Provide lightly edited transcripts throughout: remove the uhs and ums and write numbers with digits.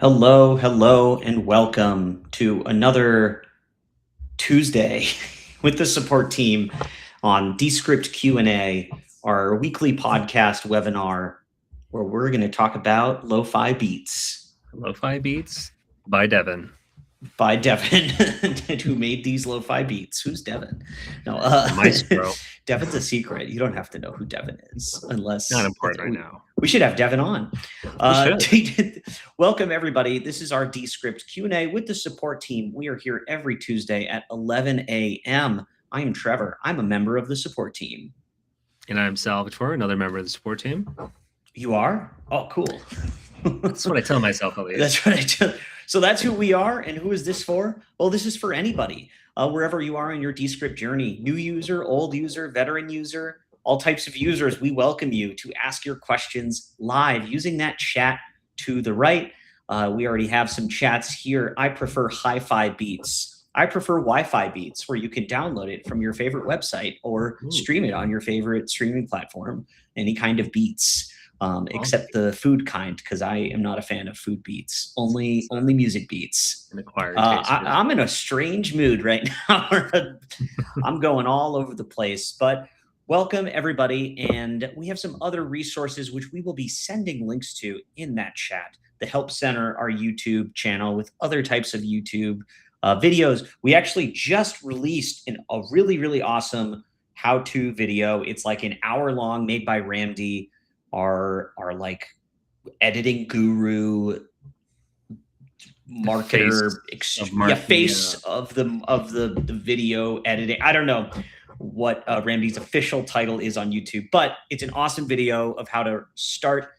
Hello, hello, and welcome to another Tuesday with the support team on Descript Q&A, our weekly podcast webinar where we're going to talk about lo-fi beats. Lo-fi beats by Devin. By Devin, who made these lo-fi beats. Who's Devin? No, Maestro. Devin's a secret. You don't have to know who Devin is unless... Not important right now. We should have Devin on. Welcome, everybody. This is our Descript Q&A with the support team. We are here every Tuesday at 11 a.m. I am Trevor. I'm a member of the support team. And I'm Salvatore, another member of the support team. You are? Oh, cool. That's what I tell myself, at least. That's what I tell. So that's who we are. And who is this for? Well, this is for anybody. Wherever you are in your Descript journey, new user, old user, veteran user, all types of users, we welcome you to ask your questions live using that chat to the right. We already have some chats here. I prefer hi-fi beats. I prefer Wi-Fi beats, where you can download it from your favorite website or stream it on your favorite streaming platform, any kind of beats. Except the food kind, because I am not a fan of food beats. Only music beats. An acquired taste. I'm in a strange mood right now. I'm going all over the place. But welcome, everybody. And we have some other resources which we will be sending links to in that chat. The Help Center, our YouTube channel, with other types of YouTube videos. We actually just released a really, really awesome how-to video. It's like an hour long, made by Ramdy, our like editing guru, marketer, face of the video editing. I don't know what Ramdy's official title is on YouTube, but it's an awesome video of how to start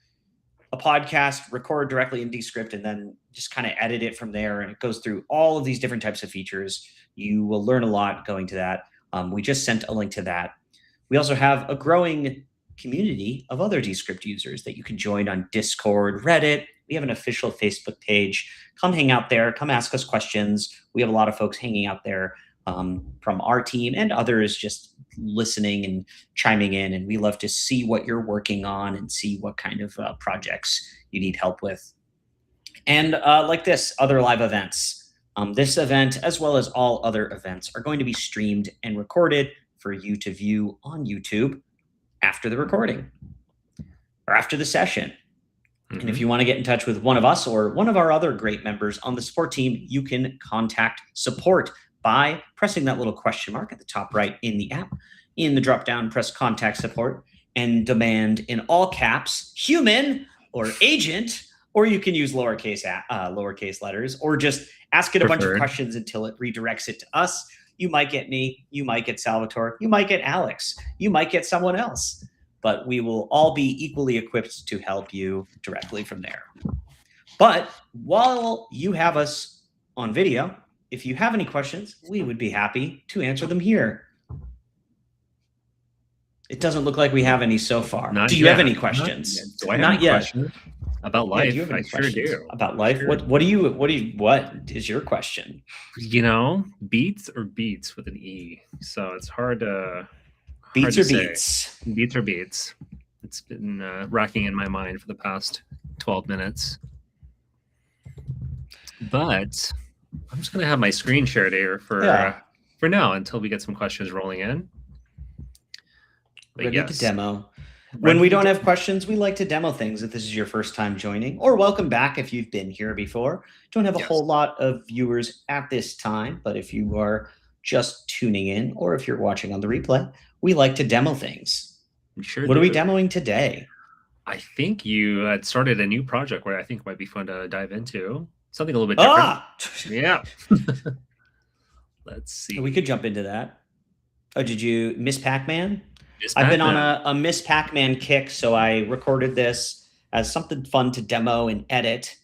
a podcast, record directly in Descript, and then just kind of edit it from there. And it goes through all of these different types of features. You will learn a lot going to that. We just sent a link to that. We also have a growing community of other Descript users that you can join on Discord, Reddit. We have an official Facebook page. Come hang out there. Come ask us questions. We have a lot of folks hanging out there from our team and others just listening and chiming in. And we love to see what you're working on and see what kind of projects you need help with. And like this, other live events. This event, as well as all other events, are going to be streamed and recorded for you to view on YouTube after the recording or after the session. And if you want to get in touch with one of us or one of our other great members on the support team, you can contact support by pressing that little question mark at the top right in the app. In the drop down, press contact support and demand in all caps human or agent, or you can use lowercase letters, or just ask it a bunch of questions until it redirects it to us. You might get me, you might get Salvatore, you might get Alex, you might get someone else, but we will all be equally equipped to help you directly from there. But while you have us on video, if you have any questions, we would be happy to answer them here. It doesn't look like we have any so far. Do you have any questions? Do I have any questions? About life, yeah, I sure do. About life, sure. What is your question? You know, beats or beats with an E. So it's hard to beats or beats. Beats or beats. It's been racking in my mind for the past 12 minutes. But I'm just gonna have my screen shared here for now until we get some questions rolling in. But ready to demo. When we don't have questions, we like to demo things if this is your first time joining, or welcome back if you've been here before. Don't have a whole lot of viewers at this time, but if you are just tuning in or if you're watching on the replay, we like to demo things. What are we demoing today? I think you had started a new project where I think might be fun to dive into. Something a little bit different. Yeah. Let's see. We could jump into that. Oh, did you Miss Pac-Man? I've been on a Miss Pac-Man kick, so I recorded this as something fun to demo and edit.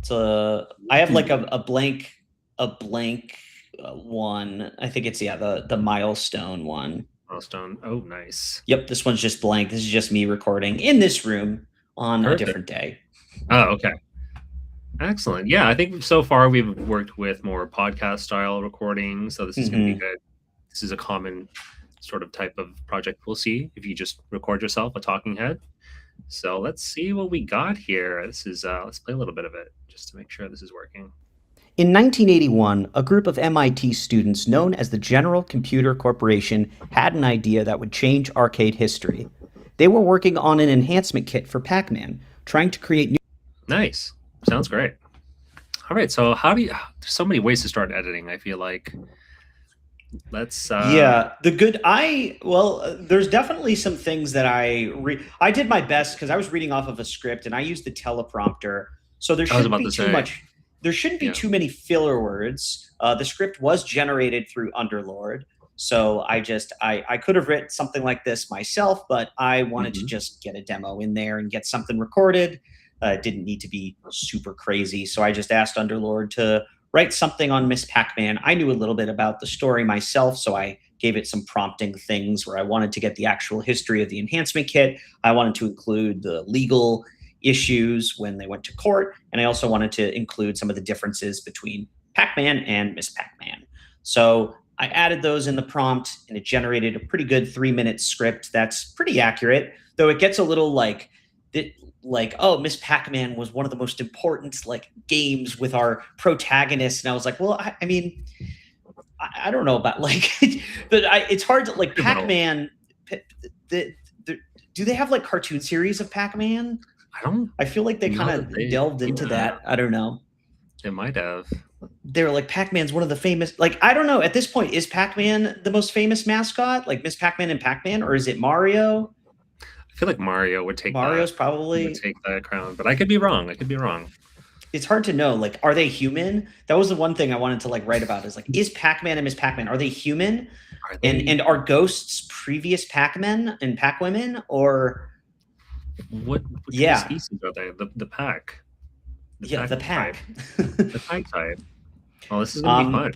So I have like a blank one. I think it's the milestone one. Milestone. Oh, nice. Yep, this one's just blank. This is just me recording in this room on a different day. Oh, okay. Excellent. Yeah, I think so far we've worked with more podcast style recording, so this is going to be good. This is a common sort of type of project we'll see if you just record yourself, a talking head. So let's see what we got here. This is let's play a little bit of it just to make sure this is working. In 1981, a group of MIT students known as the General Computer Corporation had an idea that would change arcade history. They were working on an enhancement kit for Pac-Man, trying to create new... Nice. Sounds great. All right, so how do you... There's so many ways to start editing, I feel like. Let's... Yeah, there's definitely some things that I did my best because I was reading off of a script and I used the teleprompter. So there shouldn't be too much... There shouldn't be too many filler words. The script was generated through Underlord. So I could have written something like this myself, but I wanted to just get a demo in there and get something recorded. It didn't need to be super crazy. So I just asked Underlord to write something on Miss Pac-Man. I knew a little bit about the story myself, so I gave it some prompting things where I wanted to get the actual history of the enhancement kit. I wanted to include the legal issues when they went to court, and I also wanted to include some of the differences between Pac-Man and Miss Pac-Man. So I added those in the prompt, and it generated a pretty good 3-minute script that's pretty accurate, though it gets a little like, oh, Miss Pac-Man was one of the most important games with our protagonist, and I was like, well, I mean, I don't know about but it's hard to Pac-Man. Do they have cartoon series of Pac-Man? I feel like they kind of delved into that. I don't know. They might have. They were like, Pac-Man's one of the famous, I don't know. At this point, is Pac-Man the most famous mascot? Like Miss Pac-Man and Pac-Man, or is it Mario? I feel like Mario would take probably take that crown, but I could be wrong. It's hard to know. Are they human? That was the one thing I wanted to write about is Pac-Man and Miss Pac-Man, are they human? And are ghosts previous Pac-Men and Pac-Women, or what species are they? The Pac. The Pac. The Pac type. Oh, this is gonna be fun.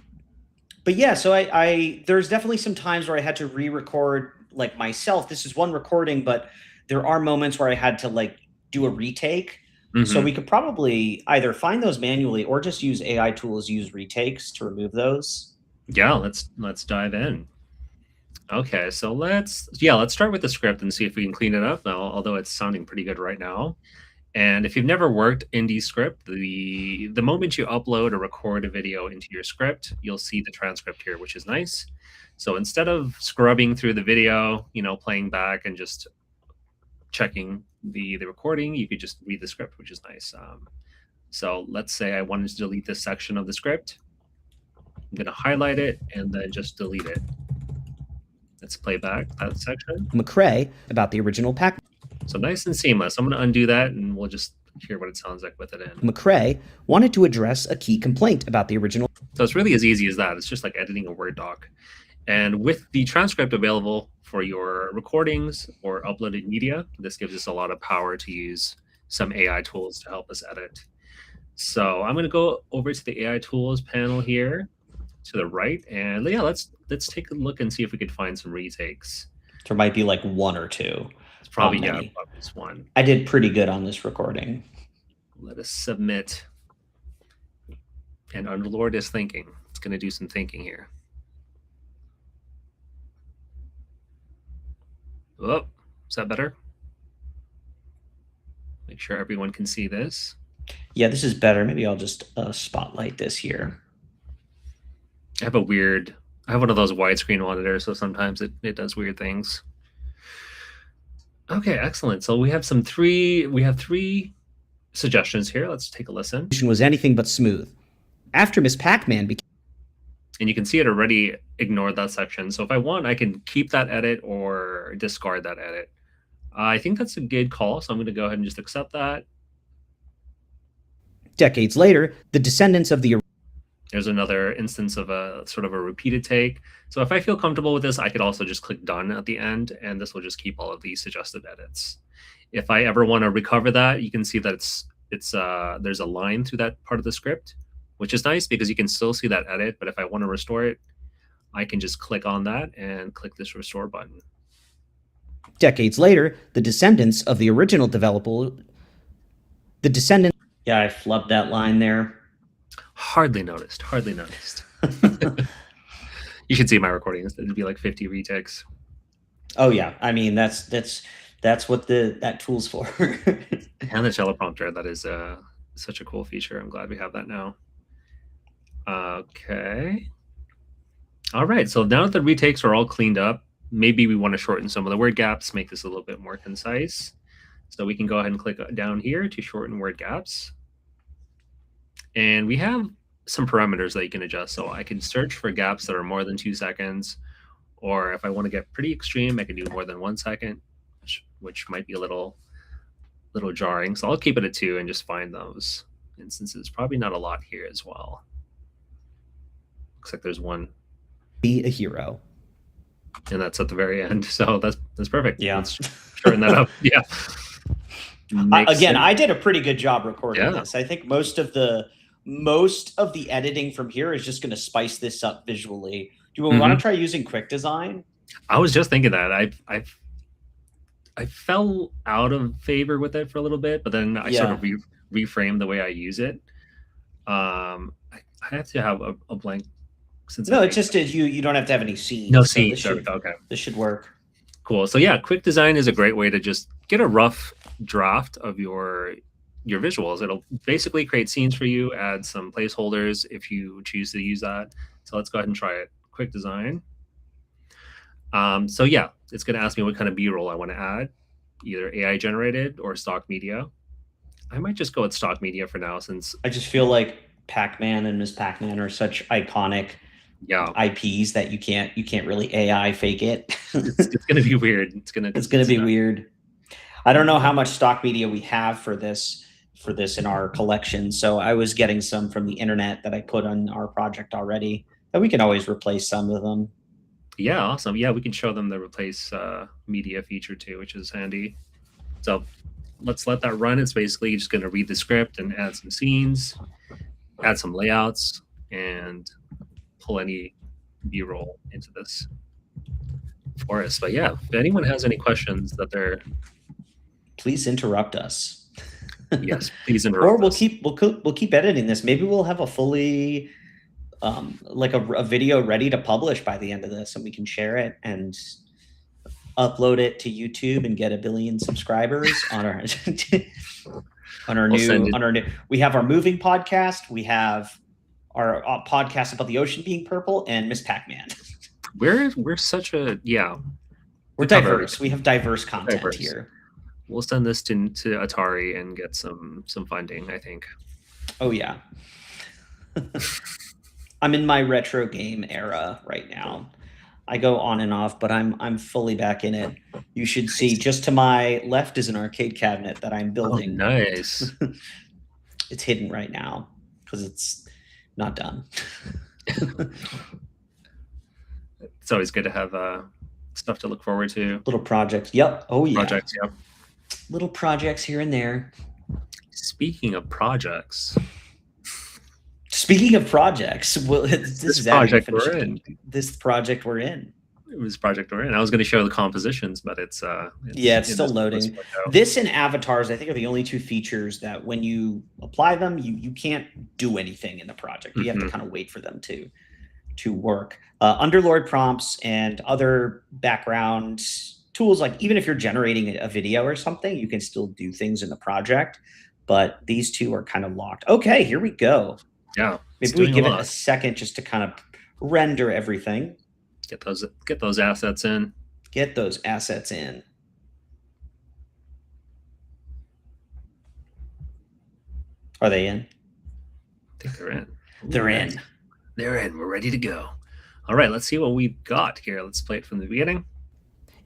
But yeah, so I there's definitely some times where I had to re-record myself. This is one recording, but there are moments where I had to do a retake. So we could probably either find those manually or just use AI tools, use retakes to remove those. Yeah, let's dive in. Okay, so let's start with the script and see if we can clean it up now, although it's sounding pretty good right now. And if you've never worked in Descript, the moment you upload or record a video into your script, you'll see the transcript here, which is nice. So instead of scrubbing through the video, playing back and just checking the recording, you could just read the script, which is nice. So let's say I wanted to delete this section of the script. I'm going to highlight it and then just delete it. Let's play back that section. McCrae about the original Pac. So nice and seamless. I'm going to undo that and we'll just hear what it sounds like with it in. McCrae wanted to address a key complaint about the original. So it's really as easy as that. It's just like editing a Word doc. And with the transcript available for your recordings or uploaded media, this gives us a lot of power to use some AI tools to help us edit. So I'm going to go over to the AI tools panel here to the right, and yeah, let's take a look and see if we could find some retakes. There might be one or two. It's probably probably just one. I did pretty good on this recording. Let us submit. And Underlord is thinking. It's going to do some thinking here. Oh, is that better? Make sure everyone can see this. Yeah, this is better. Maybe I'll just spotlight this here. I have one of those widescreen monitors, so sometimes it does weird things. Okay, excellent. So we have three suggestions here. Let's take a listen. Was anything but smooth. After Miss Pac-Man became... And you can see it already ignored that section. So if I want, I can keep that edit or discard that edit. I think that's a good call, so I'm going to go ahead and just accept that. Decades later, the descendants of the... There's another instance of a sort of a repeated take. So if I feel comfortable with this, I could also just click done at the end, and this will just keep all of these suggested edits. If I ever want to recover that, you can see that there's a line through that part of the script, which is nice because you can still see that edit. But if I want to restore it, I can just click on that and click this restore button. Decades later, the descendants of the original developer... Yeah, I flubbed that line there. Hardly noticed. You should see my recordings. It'd be like 50 retakes. Oh yeah, I mean that's That's what that tool's for. And the teleprompter, that is such a cool feature. I'm glad we have that now. Okay. All right, so now that the retakes are all cleaned up, maybe we want to shorten some of the word gaps, make this a little bit more concise. So we can go ahead and click down here to shorten word gaps. And we have some parameters that you can adjust. So I can search for gaps that are more than 2 seconds, or if I want to get pretty extreme, I can do more than 1 second, which might be a little jarring. So I'll keep it at 2 and just find those instances. Probably not a lot here as well. Looks like there's one. Be a hero. And that's at the very end. So that's perfect. Yeah. Let's shorten that up. Yeah. Again, I did a pretty good job recording this. I think most of the editing from here is just going to spice this up visually. Do you want to try using quick design? I was just thinking that. I fell out of favor with it for a little bit, but then I sort of reframed the way I use it. I have to have a blank. No, it's just you don't have to have any scenes. No scenes. Okay. This should work. Cool. So yeah, quick design is a great way to just get a rough draft of your visuals. It'll basically create scenes for you, add some placeholders if you choose to use that. So let's go ahead and try it. Quick design. So yeah, it's going to ask me what kind of B-roll I want to add, either AI generated or stock media. I might just go with stock media for now, since I just feel like Pac-Man and Miss Pac-Man are such iconic IPs that you can't really AI fake it. It's going to be weird. It's going to be weird. I don't know how much stock media we have for this in our collection. So I was getting some from the internet that I put on our project already, that we can always replace some of them. Yeah, awesome. Yeah, we can show them the replace media feature too, which is handy. So let's let that run. It's basically just going to read the script and add some scenes, add some layouts, and pull any B-roll into this for us. But yeah, if anyone has any questions that they're, please interrupt us. Yes, please interrupt. Or we'll keep editing this. Maybe we'll have a fully like a video ready to publish by the end of this, and we can share it and upload it to YouTube and get 1 billion subscribers on our new. We have our moving podcast. We have our podcast about the ocean being purple, and Miss Pac-Man. We're such a we're diverse. We have diverse content here. We'll send this to Atari and get some funding, I think. Oh yeah. I'm in my retro game era right now. I go on and off, but I'm fully back in it. You should see just to my left is an arcade cabinet that I'm building. Oh, nice. It's hidden right now because it's not done. It's always good to have stuff to look forward to. Little projects. Yep. Oh yeah. Projects. Yep. Little projects here and there. Speaking of projects. Well, this project we're in. This project we're in. It was project we're in. I was going to show the compositions, but it's still loading. This and avatars, I think, are the only two features that when you apply them, you can't do anything in the project. You have to kind of wait for them to work. Underlord prompts and other background tools, like even if you're generating a video or something, you can still do things in the project. But these two are kind of locked. Okay, here we go. Yeah. Maybe we give it a second just to kind of render everything. Get those assets in. Get those assets in. Are they in? I think they're in. They're in. They're in. We're ready to go. All right, let's see what we've got here. Let's play it from the beginning.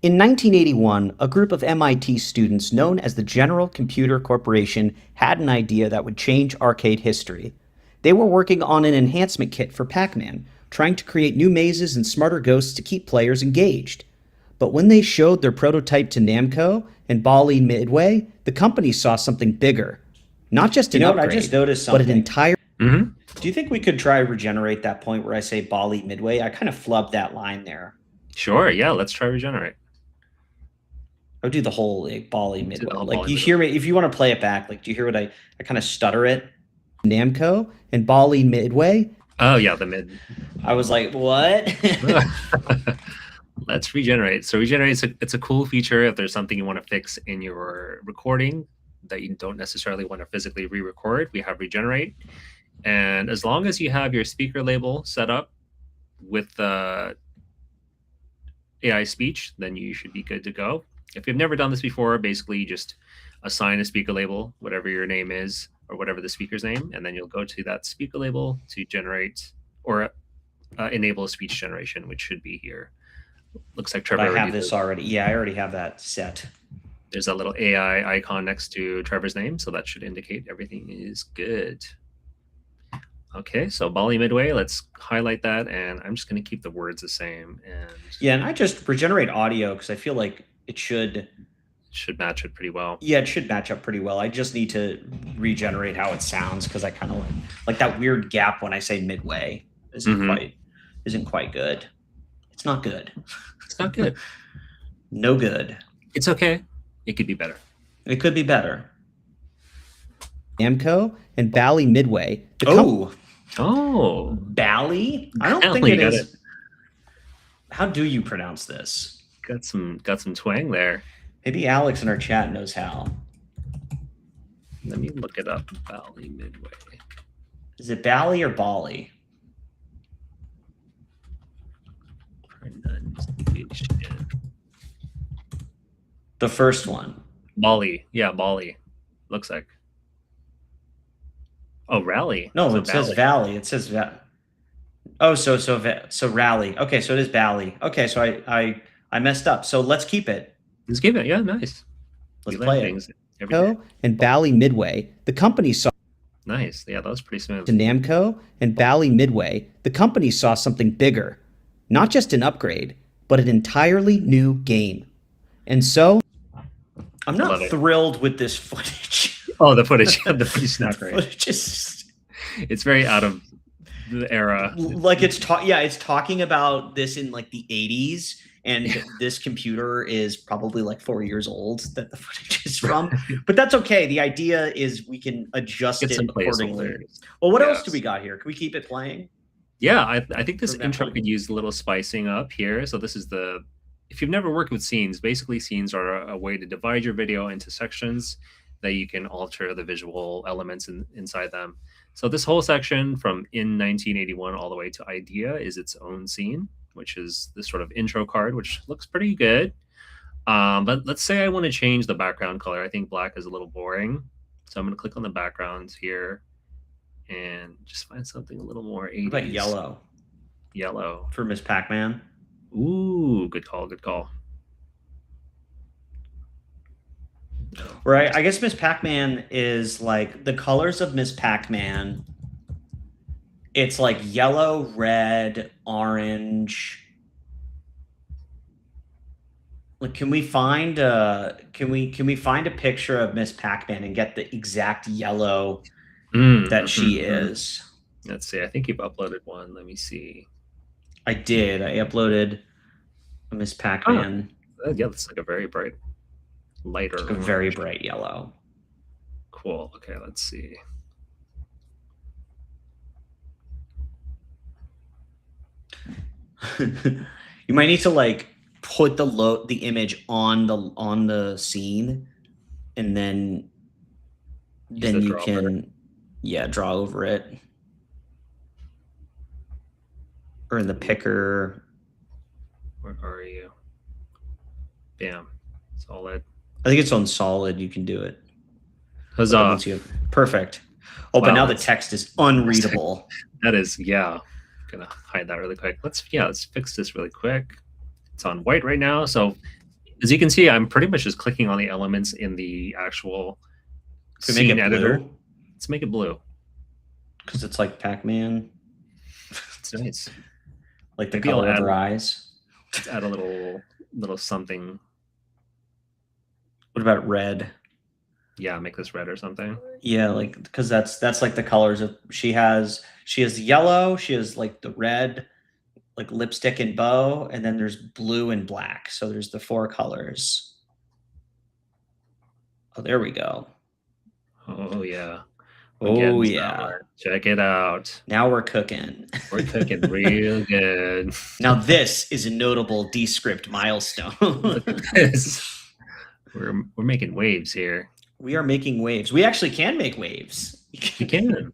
In 1981, a group of MIT students known as the General Computer Corporation had an idea that would change arcade history. They were working on an enhancement kit for Pac-Man, trying to create new mazes and smarter ghosts to keep players engaged. But when they showed their prototype to Namco and Bali Midway, the company saw something bigger. Not just an upgrade, I just noticed something. But an entire... Do you think we could try regenerate that point where I say Bali Midway? I kind of flubbed that line there. Sure, yeah, let's try regenerate. I'll do the whole Bali Midway. Like, you hear me, if you want to play it back, like, do you hear what I kind of stutter it? Namco and Bali Midway. Oh yeah, the mid. I was like, what? Let's regenerate. So regenerate, it's a cool feature if there's something you want to fix in your recording that you don't necessarily want to physically re-record. We have regenerate. And as long as you have your speaker label set up with the AI speech, then you should be good to go. If you've never done this before, basically you just assign a speaker label, whatever your name is, or whatever the speaker's name, and then you'll go to that speaker label to generate or enable a speech generation, which should be here. Looks like Trevor. I have this already. Yeah, I already have that set. There's a little AI icon next to Trevor's name, so that should indicate everything is good. Okay, so Bali midway, let's highlight that, and I'm just going to keep the words the same. And yeah, and I just regenerate audio because I feel like it should match it pretty well. Yeah, it should match up pretty well. I just need to regenerate how it sounds because I kind of like that weird gap when I say midway isn't quite good. It's not good. It's not good. No good. It's okay. It could be better. It could be better. Namco and Bali Midway. Oh, Bali? I don't think it is. How do you pronounce this? Got some twang there. Maybe Alex in our chat knows how. Let me look it up. Bali Midway. Is it Bali or Bali? Pronunciation. The first one. Bali. Yeah, Bali. Looks like. Oh, Rally. No, so it says Valley. It says Oh, so Rally. Okay, so it is Bali. Okay, so I messed up. So let's keep it. Let's keep it. Yeah, nice. Let's play it. Namco and Bali Midway. The company saw. Nice. Yeah, that was pretty smooth. To Namco and Bali Midway, the company saw something bigger. Not just an upgrade, but an entirely new game. And so I'm not thrilled with this footage. Oh, the footage. The footage is not great. It's very out of the era. Like it's talking about this in like the 80s, and this computer is probably like 4 years old that the footage is from. But that's okay. The idea is we can adjust it accordingly. Well, what else do we got here? Can we keep it playing? Yeah, I think this intro could use a little spicing up here. So this is if you've never worked with scenes, basically scenes are a way to divide your video into sections that you can alter the visual elements inside them. So this whole section from in 1981 all the way to idea is its own scene, which is this sort of intro card, which looks pretty good. But let's say I want to change the background color. I think black is a little boring. So I'm going to click on the backgrounds here and just find something a little more 80s. What about yellow? Yellow. For Miss Pac-Man. Ooh, good call, good call. Right. I guess Miss Pac-Man is like the colors of Miss Pac-Man. It's like yellow, red, orange. Like, can we find a picture of Miss Pac-Man and get the exact yellow that she is? Let's see. I think you've uploaded one. Let me see. I did. I uploaded a Miss Pac-Man. Oh, yeah, that's like a very bright, lighter. Like a very bright yellow. Cool. Okay, let's see. You might need to like put the image on the scene, and then you can draw over it, or in the picker. Where are you? Bam. Solid. I think it's on solid. You can do it. Huzzah. Perfect. Oh, wow, but now the text is unreadable. That is, yeah. I'm gonna hide that really quick. Let's fix this really quick. It's on white right now. So as you can see, I'm pretty much just clicking on the elements in the actual scene editor. Blue? Let's make it blue. Because it's like Pac-Man. It's nice. Like the color of her eyes. Let's add a little something. What about red? Yeah, make this red or something. Yeah, like because that's like the colors of she has yellow, she has like the red, like lipstick and bow, and then there's blue and black. So there's the 4 colors. Oh, there we go. Oh yeah. Oh, yeah. Check it out. Now we're cooking. We're cooking real good. Now this is a notable Descript milestone. Look at this. We're making waves here. We are making waves. We actually can make waves. You can.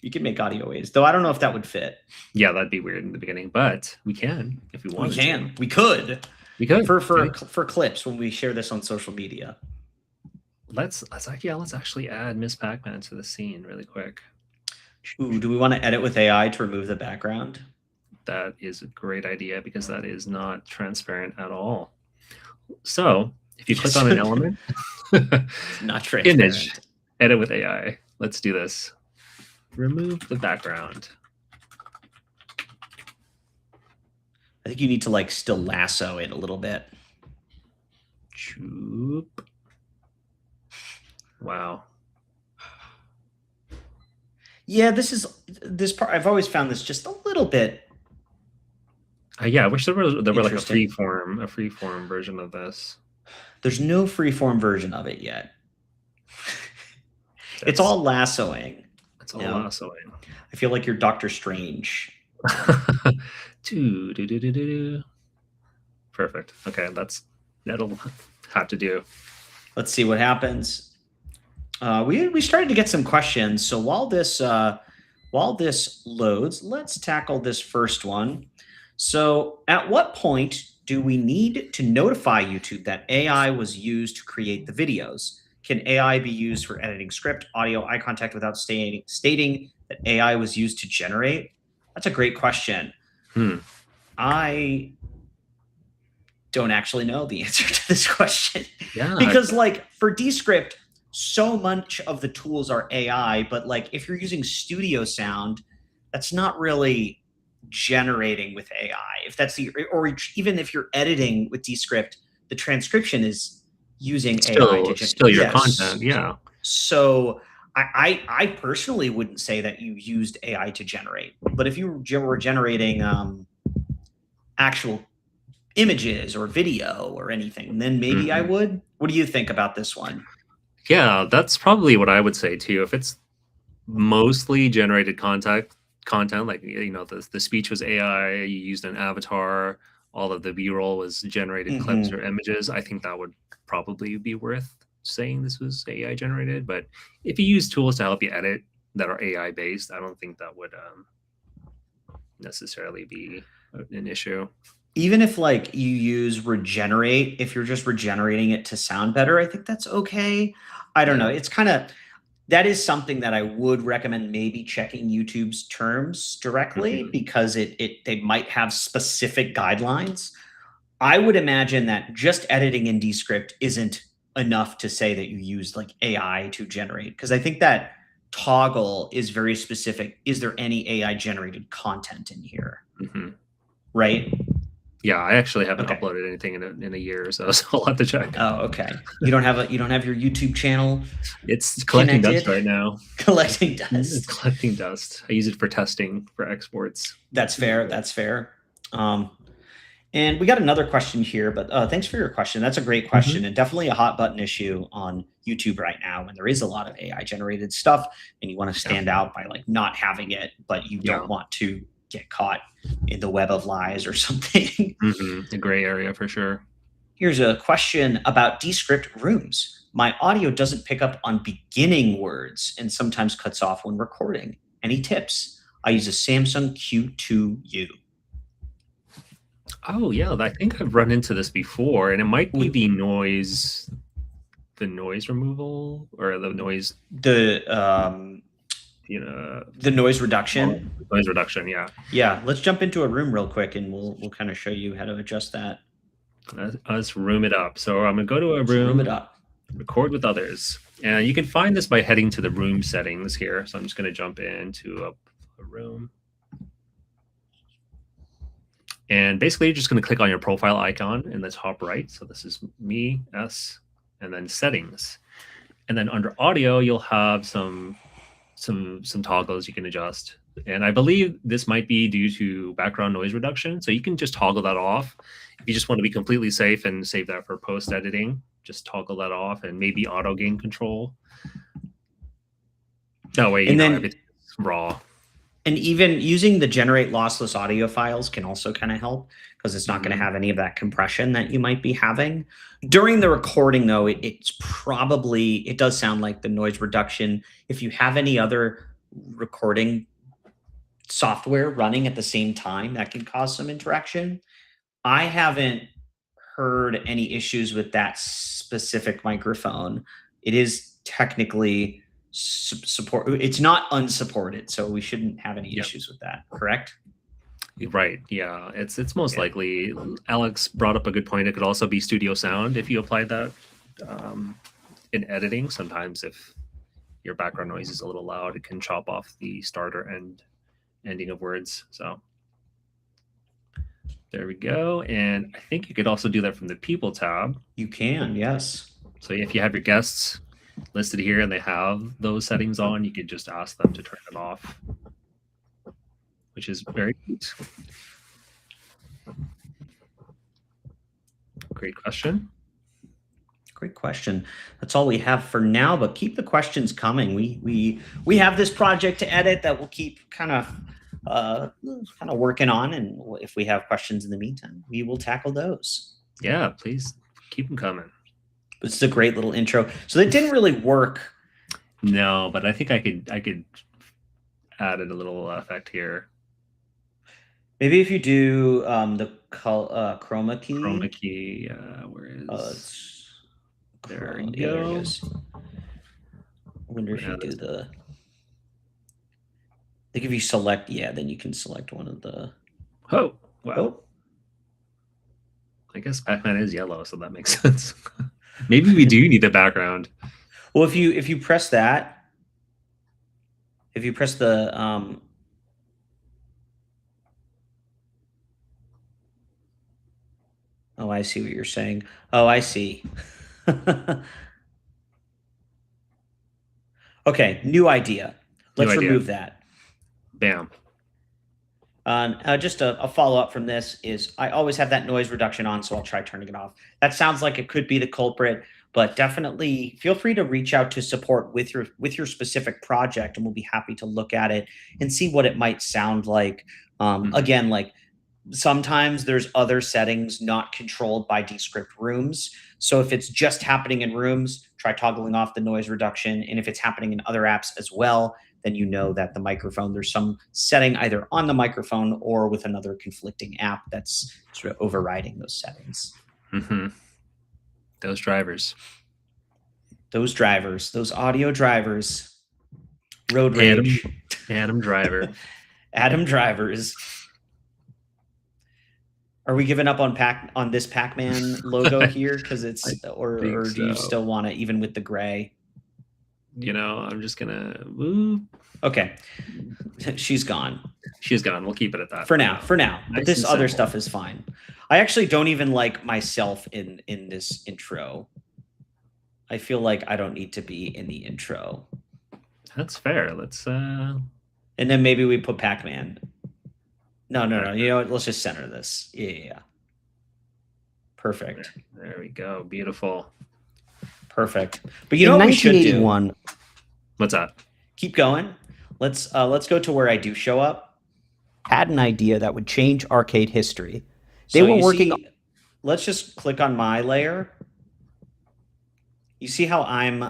You can make audio waves, though I don't know if that would fit. Yeah, that'd be weird in the beginning, but we can if we want. We can. We could. We could for clips when we share this on social media. Let's actually add Miss Pac-Man to the scene really quick. Ooh, do we want to edit with AI to remove the background? That is a great idea because that is not transparent at all. So if you click on an element, not transparent. Image, edit with AI. Let's do this. Remove the background. I think you need to like still lasso it a little bit. Choop. Wow. Yeah, this part. I've always found this just a little bit. Yeah, I wish there were like a freeform version of this. There's no freeform version of it yet. It's all lassoing. It's all lassoing. I feel like you're Doctor Strange. Perfect. Okay, that'll have to do. Let's see what happens. We started to get some questions. So while this loads, let's tackle this first one. So at what point do we need to notify YouTube that AI was used to create the videos? Can AI be used for editing script, audio, eye contact without stating that AI was used to generate? That's a great question. I don't actually know the answer to this question. Yeah. Because like for Descript, so much of the tools are AI, but like if you're using studio sound, that's not really generating with AI. If that's or even if you're editing with Descript, the transcription is using AI to generate. Still your content, yeah. So I personally wouldn't say that you used AI to generate, but if you were generating actual images or video or anything, then maybe I would. What do you think about this one? Yeah, that's probably what I would say too. If it's mostly generated content, like the speech was AI, you used an avatar, all of the B-roll was generated clips or images, I think that would probably be worth saying this was AI generated. But if you use tools to help you edit that are AI based, I don't think that would necessarily be an issue. Even if like you use regenerate, if you're just regenerating it to sound better, I think that's okay. I don't know. It's kind of, that is something that I would recommend maybe checking YouTube's terms directly because they might have specific guidelines. I would imagine that just editing in Descript isn't enough to say that you use like AI to generate, because I think that toggle is very specific. Is there any AI generated content in here? Right? Yeah, I actually haven't uploaded anything in a year or so, so I'll have to check. Oh, okay. You don't have your YouTube channel? It's collecting dust right now. Collecting dust. It's collecting dust. I use it for testing for exports. That's fair. That's fair. And we got another question here, but thanks for your question. That's a great question and definitely a hot button issue on YouTube right now when there is a lot of AI generated stuff and you want to stand out by like not having it, but you don't want to get caught in the web of lies or something. A gray area for sure. Here's a question about Descript Rooms. My audio doesn't pick up on beginning words and sometimes cuts off when recording. Any tips? I use a Samsung Q2U. Oh yeah, I think I've run into this before, and it might be the noise removal or the noise. The noise reduction. Noise reduction, yeah. Yeah, let's jump into a room real quick, and we'll kind of show you how to adjust that. Let's room it up. So I'm gonna go to a room. Room it up. Record with others, and you can find this by heading to the room settings here. So I'm just gonna jump into a room, and basically you're just gonna click on your profile icon in the top right. So this is me, S, and then settings, and then under audio you'll have some toggles you can adjust, and I believe this might be due to background noise reduction, so you can just toggle that off if you just want to be completely safe and save that for post editing. Just toggle that off, and maybe auto gain control. That way, you know, everything's raw. And even using the generate lossless audio files can also kind of help, because it's not going to have any of that compression that you might be having. During the recording, though, it does sound like the noise reduction. If you have any other recording software running at the same time, that can cause some interaction. I haven't heard any issues with that specific microphone. It is technically it's not unsupported, so we shouldn't have any issues with that, correct? Right, yeah, it's most likely. Alex brought up a good point. It could also be studio sound if you applied that in editing. Sometimes if your background noise is a little loud, it can chop off the start or ending of words. So there we go. And I think you could also do that from the people tab. You can, yes. So if you have your guests listed here and they have those settings on, you could just ask them to turn it off, which is very good. Great question. Great question. That's all we have for now, but keep the questions coming. We have this project to edit that we'll keep kind of working on, and if we have questions in the meantime, we will tackle those. Yeah, please keep them coming. This is a great little intro. So that didn't really work. No, but I think I could add in a little effect here. Maybe if you do the chroma key. Chroma key. Where is? There you go. There it is. I wonder if you do the. I think if you select, then you can select one of the. Oh, wow. Oh. I guess Pac-Man is yellow, so that makes sense. Maybe we do need a background. Well, if you press that, if you press the oh, I see what you're saying. Oh, I see. Okay, new idea. Let's remove that. Bam. Just a follow-up from this is I always have that noise reduction on, so I'll try turning it off. That sounds like it could be the culprit, but definitely feel free to reach out to support with your specific project, and we'll be happy to look at it and see what it might sound like. Again, like sometimes there's other settings not controlled by Descript Rooms. So if it's just happening in Rooms, try toggling off the noise reduction. And if it's happening in other apps as well, then you know that the microphone, there's some setting either on the microphone or with another conflicting app that's sort of overriding those settings. Those drivers. Those audio drivers. Road rage. Adam Driver. Adam Drivers. Are we giving up on this Pac-Man logo here? Because it's or do you still want it even with the gray? You know, I'm just gonna woo. Okay. She's gone. She's gone. We'll keep it at that. For now. But this other stuff is fine. I actually don't even like myself in this intro. I feel like I don't need to be in the intro. That's fair. Let's and then maybe we put Pac-Man. No. You know what? Let's just center this. Yeah. Perfect. There we go. Beautiful. Perfect. But you know what we should do? What's that? Keep going. Let's go to where I do show up. Had an idea that would change arcade history. They were working. Let's just click on my layer. You see how I'm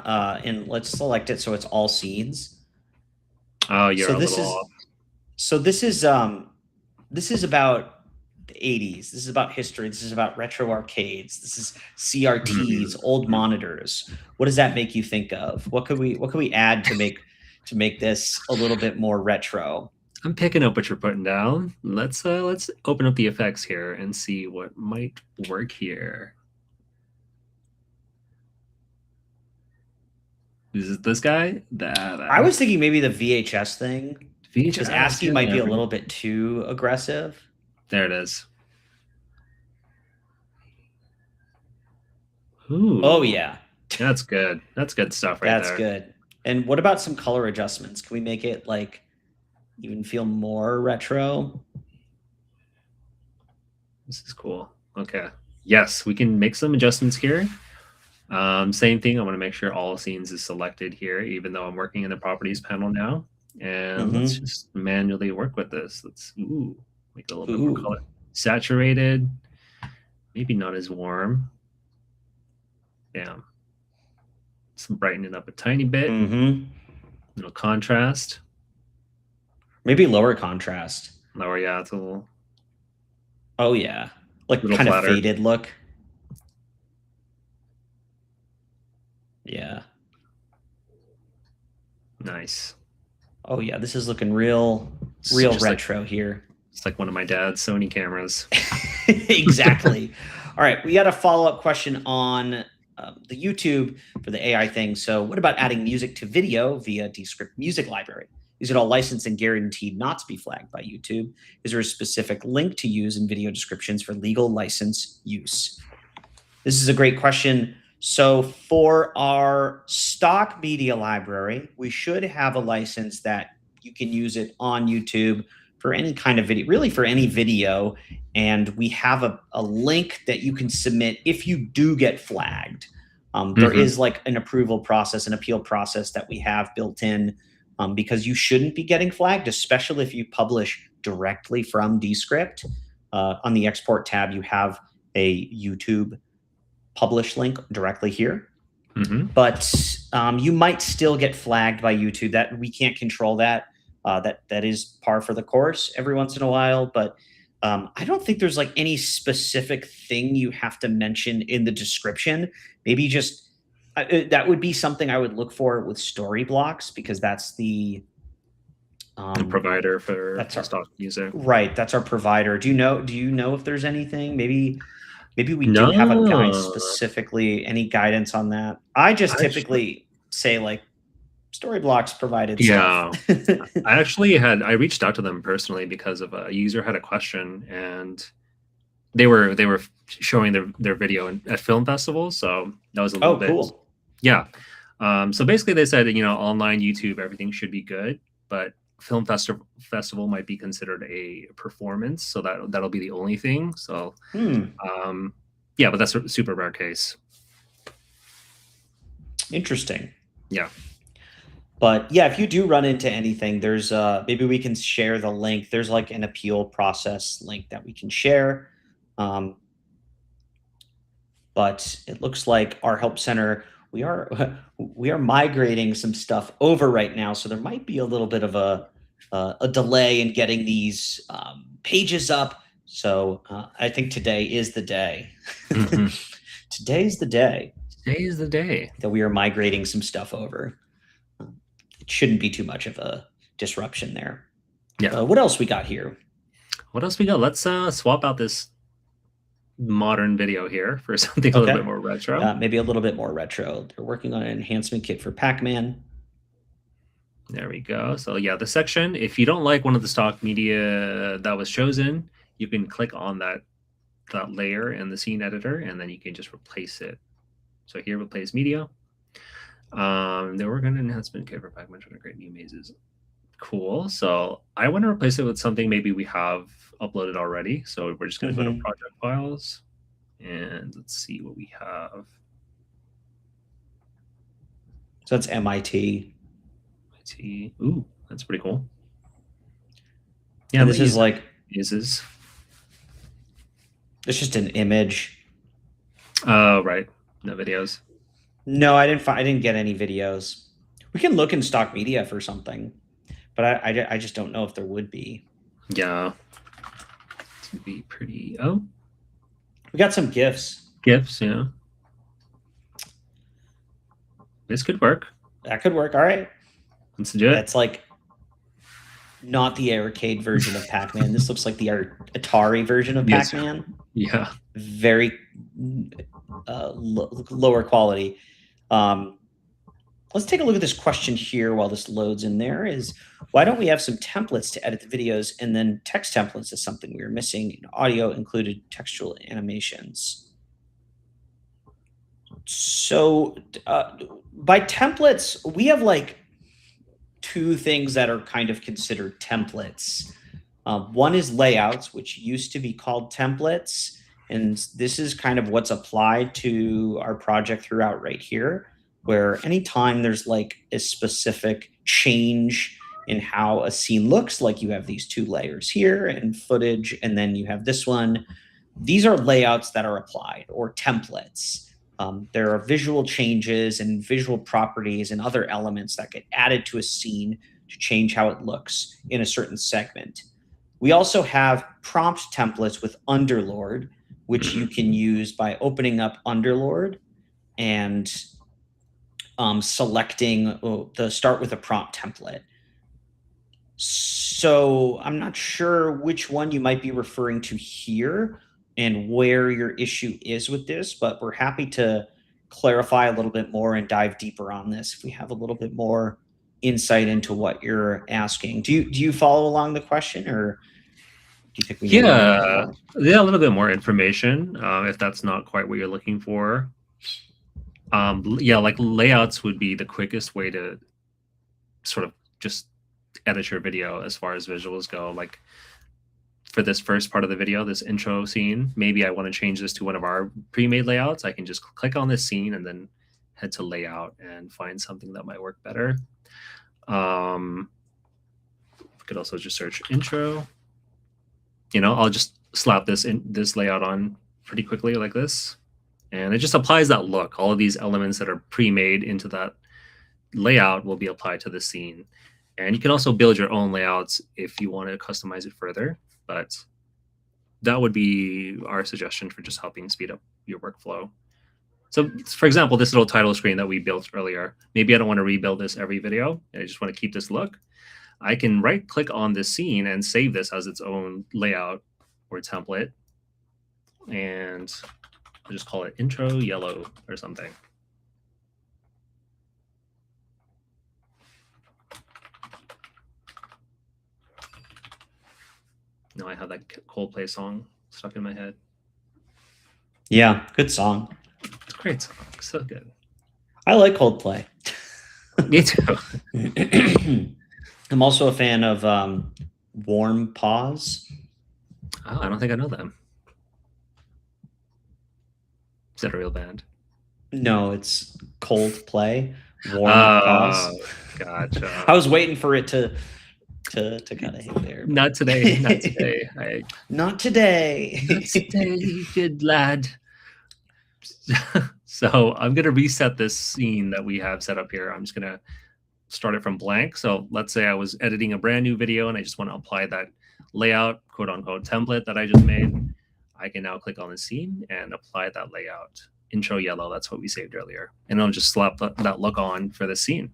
in? Let's select it so it's all scenes. Oh, you're a little off. So this is about the 80s. This is about history. This is about retro arcades. This is CRTs, old monitors. What does that make you think of? What could we add to make this a little bit more retro? I'm picking up what you're putting down. Let's open up the effects here and see what might work here. Is it this guy? I was thinking maybe the VHS thing. VHS ASCII might be a little bit too aggressive. There it is. Ooh. Oh yeah. That's good. That's good stuff right there. That's good. And what about some color adjustments? Can we make it like even feel more retro? This is cool. Okay. Yes, we can make some adjustments here. Same thing. I want to make sure all scenes is selected here, even though I'm working in the properties panel now. And let's just manually work with this. Let's make it a little bit more color saturated. Maybe not as warm. Damn. Let's brighten it up a tiny bit. Little contrast. Maybe lower contrast. Lower, yeah, it's a little. Oh yeah, like kind of faded look. Yeah. Nice. Oh yeah, this is looking real retro here. It's like one of my dad's Sony cameras. Exactly. All right, we got a follow-up question on the YouTube for the AI thing. So what about adding music to video via Descript Music Library? Is it all licensed and guaranteed not to be flagged by YouTube? Is there a specific link to use in video descriptions for legal license use? This is a great question. So for our stock media library, we should have a license that you can use it on YouTube for any kind of video, really for any video. And we have a link that you can submit if you do get flagged. There is like an approval process, an appeal process that we have built in because you shouldn't be getting flagged, especially if you publish directly from Descript. On the export tab, you have a YouTube publish link directly here. But you might still get flagged by YouTube. That we can't control that. That is par for the course every once in a while. But I don't think there's like any specific thing you have to mention in the description. Maybe just that would be something I would look for with Storyblocks, because that's the provider for stock music. Right, that's our provider. Do you know if there's anything? Maybe we do have a guide specifically. Any guidance on that? I just typically say like Storyblocks provided stuff. I reached out to them personally because of a user had a question, and they were showing their video at film festivals. So that was a little bit cool. Yeah. So basically they said that, online YouTube, everything should be good, but film festival might be considered a performance. So that'll be the only thing. So, yeah, but that's a super rare case. Interesting. Yeah. But yeah, if you do run into anything, there's maybe we can share the link. There's like an appeal process link that we can share. But it looks like our help center, we are migrating some stuff over right now. So there might be a little bit of a delay in getting these pages up. So I think today is the day. Today's the day. Today is the day that we are migrating some stuff over. It shouldn't be too much of a disruption there. Yeah. What else we got here? What else we got? Let's swap out this modern video here for something a little bit more retro. Maybe a little bit more retro. They're working on an enhancement kit for Pac-Man. There we go. So yeah, the section, if you don't like one of the stock media that was chosen, you can click on that layer in the scene editor, and then you can just replace it. So here, replace media. Then we're going to enhancement kit for Pac-Man to create new mazes. Cool. So I want to replace it with something maybe we have uploaded already. So we're just going to go to project files, and let's see what we have. So that's MIT. Ooh, that's pretty cool. Yeah, and this is like mazes. It's just an image. Oh, right. No videos. No, I didn't get any videos. We can look in stock media for something, but I just don't know if there would be. Yeah. This would be pretty. Oh. We got some GIFs. GIFs, yeah. This could work. That could work. All right. Let's do it. That's like not the arcade version of Pac-Man. This looks like the Atari version of Pac-Man. Yeah. Very lower quality. Let's take a look at this question here while this loads in there. Is why don't we have some templates to edit the videos, and then text templates is something we were missing. In audio included textual animations. So by templates, we have like two things that are kind of considered templates. One is layouts, which used to be called templates, And this is kind of what's applied to our project throughout right here, where anytime there's like a specific change in how a scene looks, like you have these two layers here and footage, and then you have this one. These are layouts that are applied, or templates. There are visual changes and visual properties and other elements that get added to a scene to change how it looks in a certain segment. We also have prompt templates with Underlord, which you can use by opening up Underlord and selecting the start with a prompt template. So I'm not sure which one you might be referring to here and where your issue is with this, but we're happy to clarify a little bit more and dive deeper on this if we have a little bit more insight into what you're asking. Do you follow along the question, or do you think we need a little bit more information if that's not quite what you're looking for? Yeah, like layouts would be the quickest way to sort of just edit your video as far as visuals go. Like for this first part of the video, this intro scene, maybe I want to change this to one of our pre-made layouts. I can just click on this scene and then head to layout and find something that might work better. We could also just search intro. You know, I'll just slap this layout on pretty quickly like this. And it just applies that look. All of these elements that are pre-made into that layout will be applied to the scene. And you can also build your own layouts if you want to customize it further. But that would be our suggestion for just helping speed up your workflow. So for example, this little title screen that we built earlier, maybe I don't want to rebuild this every video. I just want to keep this look. I can right click on this scene and save this as its own layout or template. And I'll just call it intro yellow or something. Now I have that Coldplay song stuck in my head. Yeah, good song. It's a great song. So good. I like Coldplay. Me too. I'm also a fan of Warm Paws. Oh, I don't think I know them. Is that a real band? No, it's Coldplay. Warm Paws. Gotcha. I was waiting for it to kind of hit there. Not today. Not today. Not today. Not today, good lad. So I'm going to reset this scene that we have set up here. I'm just going to start it from blank. So let's say I was editing a brand new video and I just want to apply that layout, quote unquote, template that I just made. I can now click on the scene and apply that layout. Intro yellow, that's what we saved earlier. And I'll just slap that look on for the scene.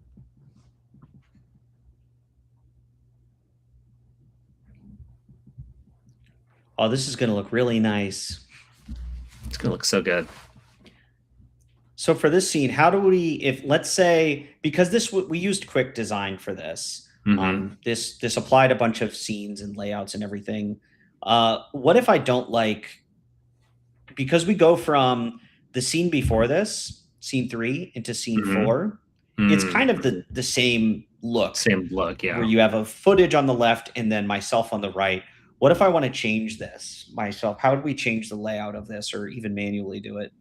Oh, this is going to look really nice. It's going to look so good. So for this scene, how do we, if let's say, because we used quick design for this, this applied a bunch of scenes and layouts and everything. What if I don't like, because we go from the scene before this, scene 3, into scene 4, it's kind of the same look. Same look, yeah. Where you have a footage on the left and then myself on the right. What if I want to change this myself? How would we change the layout of this, or even manually do it?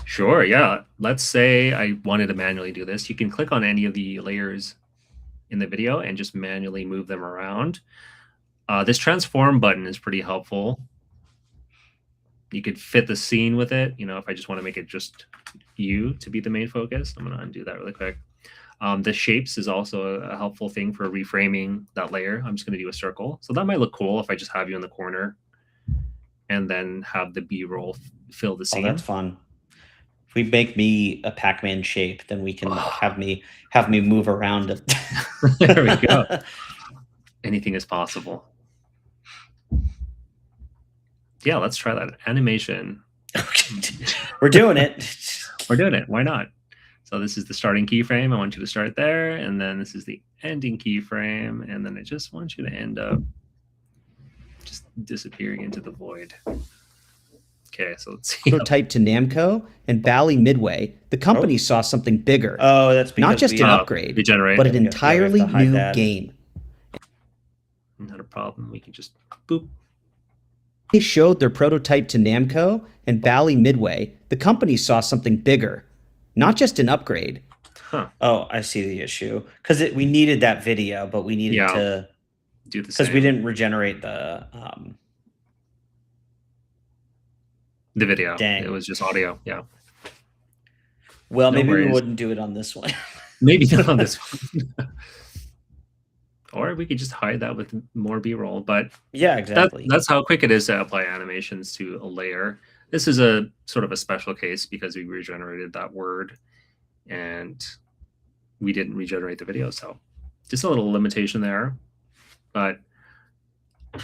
Sure, yeah. Let's say I wanted to manually do this. You can click on any of the layers in the video and just manually move them around. This transform button is pretty helpful. You could fit the scene with it. You know, if I just want to make it just you to be the main focus, I'm going to undo that really quick. The shapes is also a helpful thing for reframing that layer. I'm just going to do a circle. So that might look cool if I just have you in the corner and then have the B-roll fill the scene. Oh, that's fun. If we make me a Pac-Man shape, then we can have me move around it. There we go. Anything is possible. Yeah, let's try that animation. We're doing it. We're doing it. Why not? So this is the starting keyframe. I want you to start there. And then this is the ending keyframe. And then I just want you to end up just disappearing into the void. Okay, so let's see. Prototype to Namco and Bally Midway, the company saw something bigger. Oh, that's because not just an upgrade, regenerate, but an entirely new game. Not a problem. We can just boop. They showed their prototype to Namco and Bally midway, the company saw something bigger, not just an upgrade. Huh. Oh, I see the issue. Because we needed that video, but we needed to do the same. Because we didn't regenerate the video. Dang. It was just audio. Yeah. Well, maybe we wouldn't do it on this one. Maybe not on this one. Or we could just hide that with more B-roll. But yeah, exactly. That's how quick it is to apply animations to a layer. This is a sort of a special case because we regenerated that word and we didn't regenerate the video. So just a little limitation there. But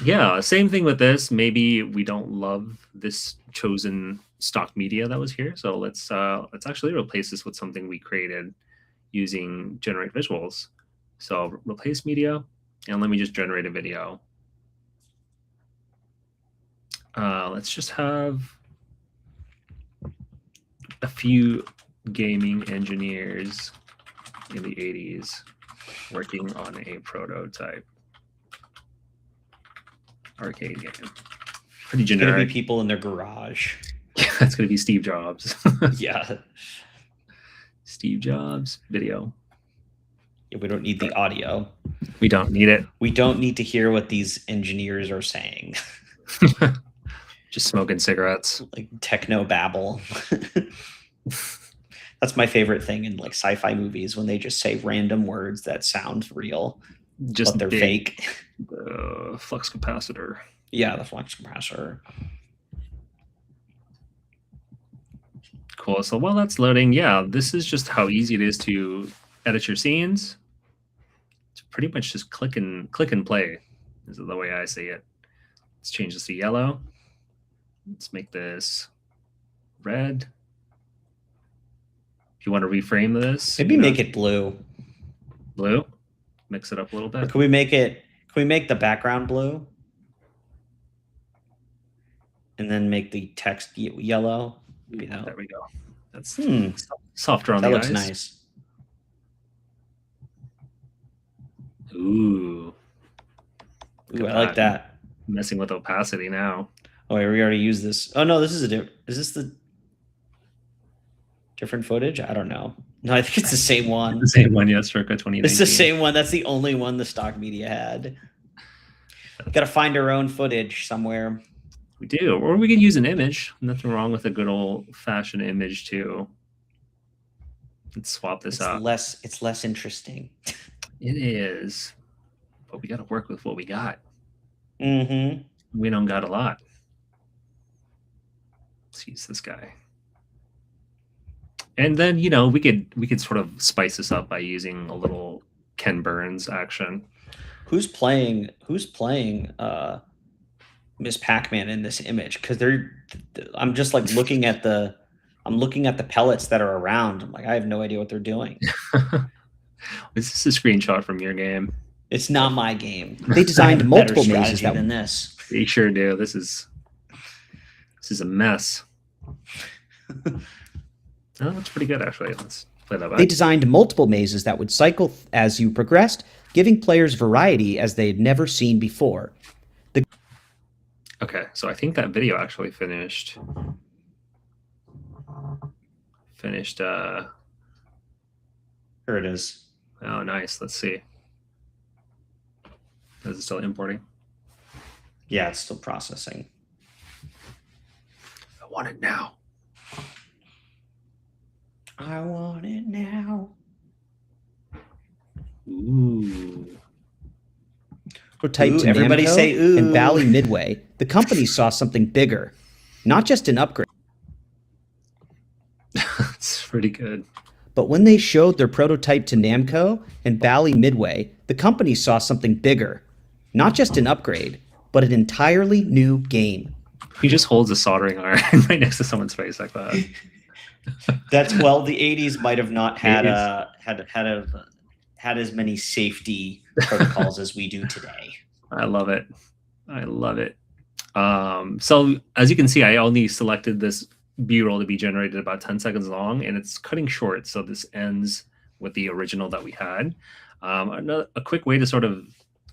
yeah, same thing with this. Maybe we don't love this chosen stock media that was here. So let's actually replace this with something we created using generate visuals. So replace media, and let me just generate a video. Let's just have a few gaming engineers in the 80s working on a prototype arcade game. Pretty generic. It's gonna be people in their garage. Yeah, it's gonna be Steve Jobs. Yeah. Steve Jobs video. Yeah, we don't need the audio. We don't need it. We don't need to hear what these engineers are saying. Just smoking cigarettes. Like techno babble. That's my favorite thing in like sci-fi movies, when they just say random words that sound real, but they're fake. The flux capacitor. Yeah, the flux capacitor. Cool. So while that's loading, yeah, this is just how easy it is to edit your scenes. It's pretty much just click and play. This is the way I see it. Let's change this to yellow. Let's make this red. If you want to reframe this, maybe make it blue. Blue. Mix it up a little bit. Or can we make the background blue? And then make the text yellow? Maybe that. There we go. That's softer on the eyes. That looks nice. Ooh, I like that. Messing with opacity now. Oh, we already used this. Oh no, this is is this the different footage? I don't know. No, I think it's the same one. The same one, yes, Circa 2019. It's the same one. That's the only one the stock media had. Got to find our own footage somewhere. We do, or we can use an image. Nothing wrong with a good old-fashioned image too. Let's swap this up. It's less interesting. It is, but we got to work with what we got. Mm-hmm. We don't got a lot. Let's use this guy. And then, you know, we could sort of spice this up by using a little Ken Burns action. Who's playing Miss Pac-Man in this image? Because I'm just like looking at the pellets that are around. I'm like, I have no idea what they're doing. Is this a screenshot from your game? It's not my game. They designed multiple mazes than this. They sure do. This is a mess. Oh, that's pretty good, actually. Let's play that back. They designed multiple mazes that would cycle as you progressed, giving players variety as they had never seen before. Okay, so I think that video actually finished. Here it is. Oh, nice. Let's see. Is it still importing? Yeah, it's still processing. I want it now. I want it now. Ooh. Prototype to everybody Namco say ooh. And Bally midway, the company saw something bigger, not just an upgrade. It's pretty good. But when they showed their prototype to Namco and Bally midway, the company saw something bigger, not just an upgrade, but an entirely new game. He just holds a soldering iron right next to someone's face like that. That's well, the 80s might have not had as many safety protocols as we do today. I love it. I love it. So as you can see, I only selected this B-roll to be generated about 10 seconds long, and it's cutting short. So this ends with the original that we had. A quick way to sort of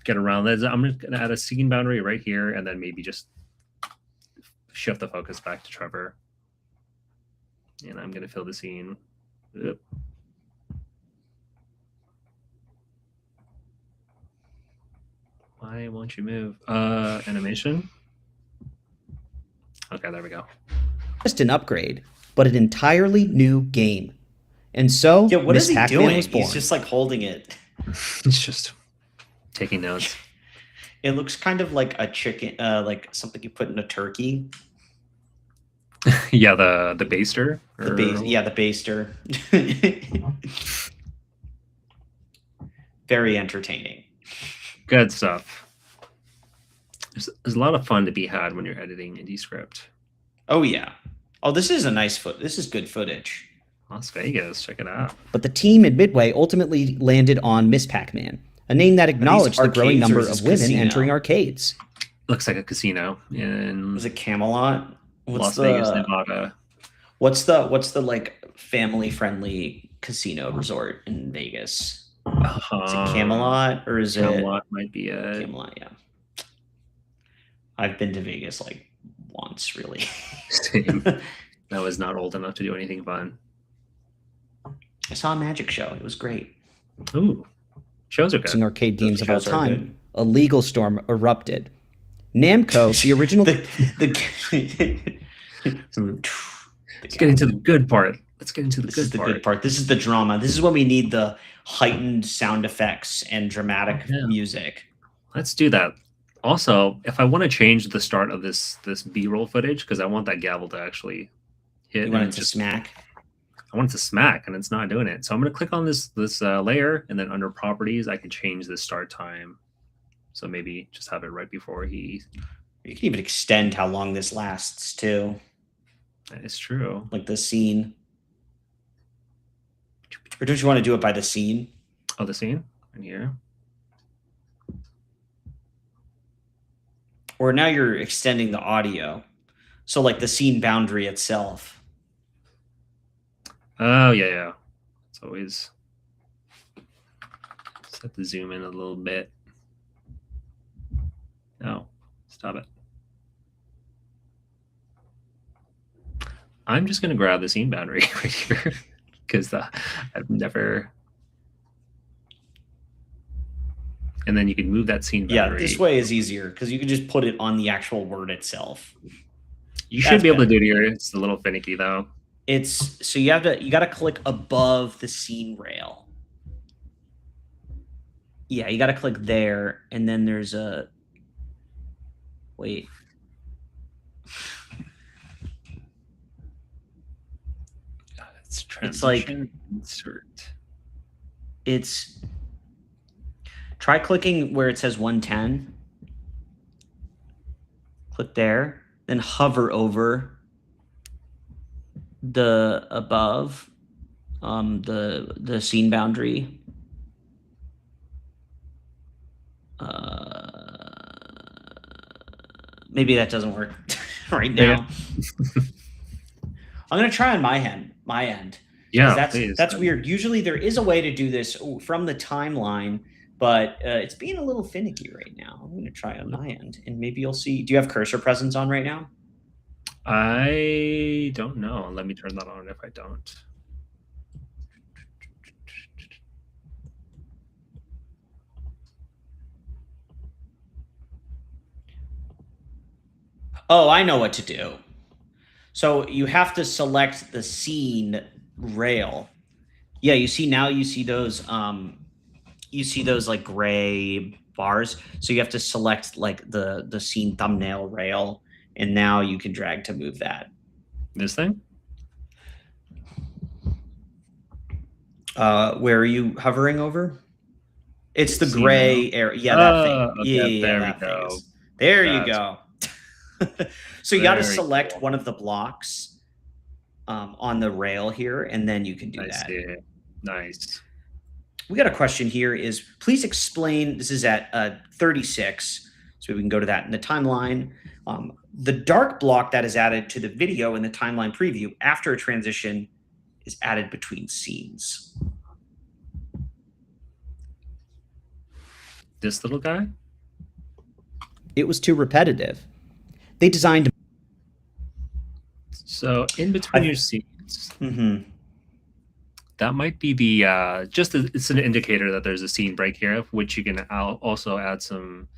get around that is I'm just going to add a scene boundary right here, and then maybe just shift the focus back to Trevor. And I'm going to fill the scene. Oop. Why won't you move? Animation. Okay, there we go. Just an upgrade, but an entirely new game. And so, yeah, what Miss is he Pac-Man doing? was born. He's just like holding it. It's just taking notes. It looks kind of like a chicken, like something you put in a turkey. Yeah, the baster. Yeah, the baster. Very entertaining. Good stuff. There's a lot of fun to be had when you're editing in Descript. Oh yeah. Oh, this is a nice This is good footage. Las Vegas, check it out. But the team at Midway ultimately landed on Miss Pac-Man, a name that acknowledged the growing number of women entering arcades. Looks like a casino in Was it Camelot? Las Vegas, Nevada. What's the like family friendly casino resort in Vegas? Is it Camelot or is Camelot might be a Camelot, yeah. I've been to Vegas like once, really. Same. I was not old enough to do anything fun. I saw a magic show. It was great. Ooh, shows are good. In arcade games of all time, a legal storm erupted. Namco, the original. Let's get into the good part. Let's get into the good part. This is the drama. This is when we need the heightened sound effects and dramatic music. Let's do that. Also, if I want to change the start of this B-roll footage, because I want that gavel to actually hit. You want it to smack? I want it to smack, and it's not doing it. So I'm going to click on this layer, and then under properties, I can change the start time. So maybe just have it right before he. You can even extend how long this lasts too. That is true. Like the scene. Or don't you want to do it by the scene? Oh, the scene in here. Or now you're extending the audio. So like the scene boundary itself. Oh, yeah. It's always set the zoom in a little bit. No, stop it. I'm just going to grab the scene boundary right here because I've never. And then you can move that scene boundary. Yeah, this way is easier because you can just put it on the actual word itself. You should be able to do it here. It's a little finicky though. So you got to click above the scene rail. Yeah, you got to click there, and then there's a wait. It's like insert. It's try clicking where it says 110. Click there, then hover over the above the scene boundary. Maybe that doesn't work right now. I'm gonna try on my end. Yeah, that's weird. Usually there is a way to do this from the timeline, but it's being a little finicky right now. I'm gonna try on my end, and maybe you'll see. Do you have cursor presence on right now? I don't know. Let me turn that on if I don't. Oh, I know what to do. So you have to select the scene rail. Yeah, you see those like gray bars. So you have to select like the scene thumbnail rail, and now you can drag to move that. This thing? Where are you hovering over? It's the gray area. Yeah, that thing. Okay, there we go. There you go. So you got to select one of the blocks on the rail here, and then you can do that. See it. Nice. We got a question here is, please explain, this is at 36, so we can go to that in the timeline. The dark block that is added to the video in the timeline preview after a transition is added between scenes. This little guy? It was too repetitive. They designed. So in between your scenes. points. Mm-hmm. That might be the it's an indicator that there's a scene break here, which you can also add some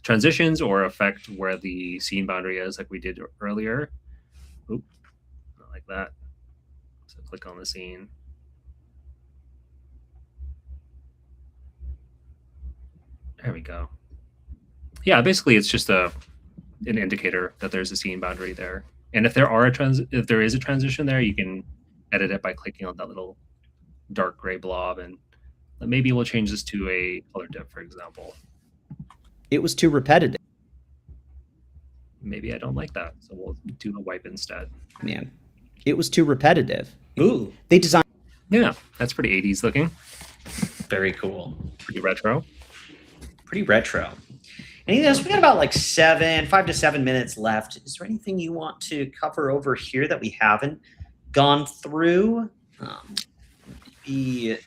transitions or affect where the scene boundary is, like we did earlier. Oop, not like that. So click on the scene. There we go. Yeah, basically it's just an indicator that there's a scene boundary there. And if there is a transition there, you can edit it by clicking on that little dark gray blob, and maybe we'll change this to a color dip, for example. It was too repetitive. Maybe I don't like that, so we'll do a wipe instead. Man, it was too repetitive. Ooh, they designed. Yeah, that's pretty 80s looking. Very cool. Pretty retro. Pretty retro. Anything else? We got about like 5 to 7 minutes left. Is there anything you want to cover over here that we haven't gone through? Maybe,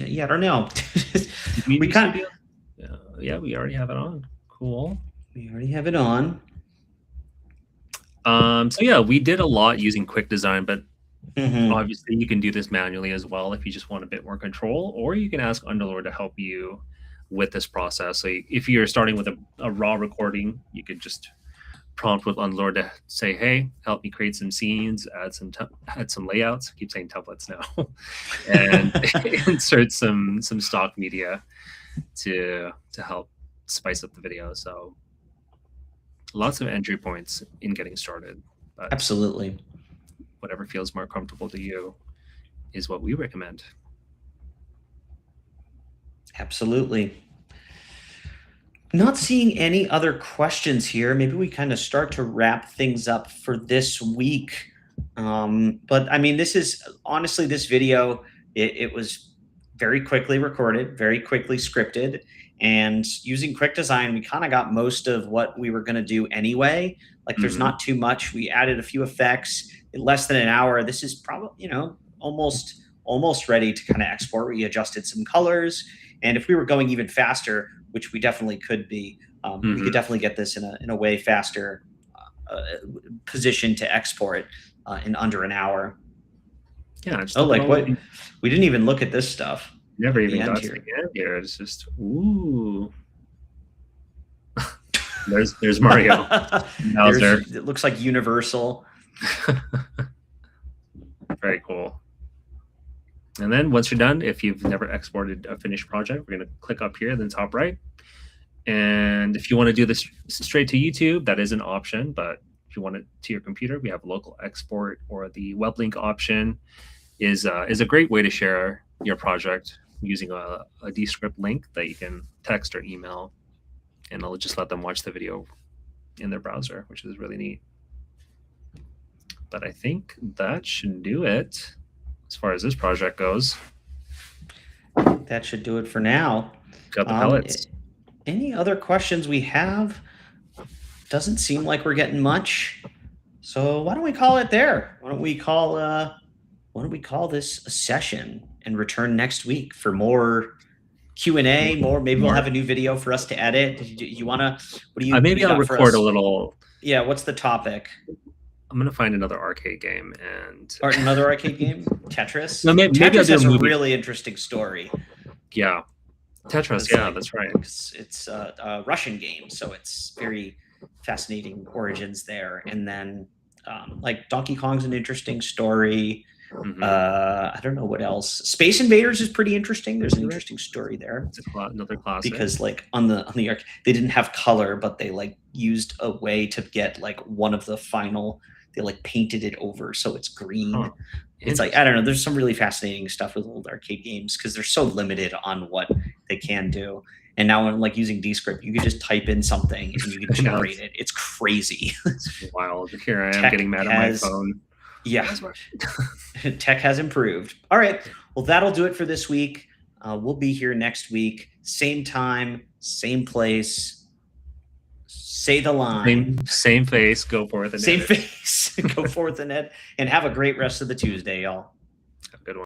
yeah, I don't know. we kind of, yeah, we already have it on. Cool. We already have it on. So yeah, we did a lot using quick design, but obviously you can do this manually as well if you just want a bit more control, or you can ask Underlord to help you with this process. So if you're starting with a raw recording, you could just prompt with Underlord to say, hey, help me create some scenes, add some layouts. I keep saying templates now, and insert some stock media to help spice up the video. So lots of entry points in getting started. But absolutely. Whatever feels more comfortable to you is what we recommend. Absolutely. Not seeing any other questions here. Maybe we kind of start to wrap things up for this week. But I mean, this is honestly, this video, it was very quickly recorded, very quickly scripted, and using quick design, we kind of got most of what we were going to do anyway. Like there's not too much. We added a few effects in less than an hour. This is probably, almost ready to kind of export. We adjusted some colors. And if we were going even faster, which we definitely could be, we could definitely get this in a way faster position to export in under an hour. Yeah. What? We didn't even look at this stuff. Never even got to the end here. It's just, ooh. there's Mario. It looks like Universal. Very cool. And then once you're done, if you've never exported a finished project, we're going to click up here in the top right. And if you want to do this straight to YouTube, that is an option. But if you want it to your computer, we have local export, or the web link option is a great way to share your project using a Descript link that you can text or email, and I'll just let them watch the video in their browser, which is really neat. But I think that should do it as far as this project goes. That should do it for now. Got the pellets. Any other questions we have? Doesn't seem like we're getting much. So why don't we call it there? Why don't we call this a session and return next week for more Q&A, maybe we'll have a new video for us to edit. You want to, what do you maybe I'll record a little. Yeah, what's the topic? I'm going to find another arcade game or another arcade game? Tetris? No, maybe Tetris has a really interesting story. Yeah. Tetris, yeah, that's right. It's a Russian game, so it's very fascinating origins there. And then like Donkey Kong's an interesting story. I don't know what else. Space Invaders is pretty interesting. There's an interesting story there. It's another classic. Because like on the arc, they didn't have color, but they like used a way to get like one of the final. They like painted it over so it's green. Oh, it's like, I don't know. There's some really fascinating stuff with old arcade games because they're so limited on what they can do. And now I'm like using Descript, you can just type in something and you can generate it. It's crazy. It's wild. Here I am getting mad at my phone. Yeah, tech has improved. All right. Well, that'll do it for this week. We'll be here next week. Same time, same place. Say the line. Same face. Go forth and same face. Go forth and have a great rest of the Tuesday, y'all. Have a good one.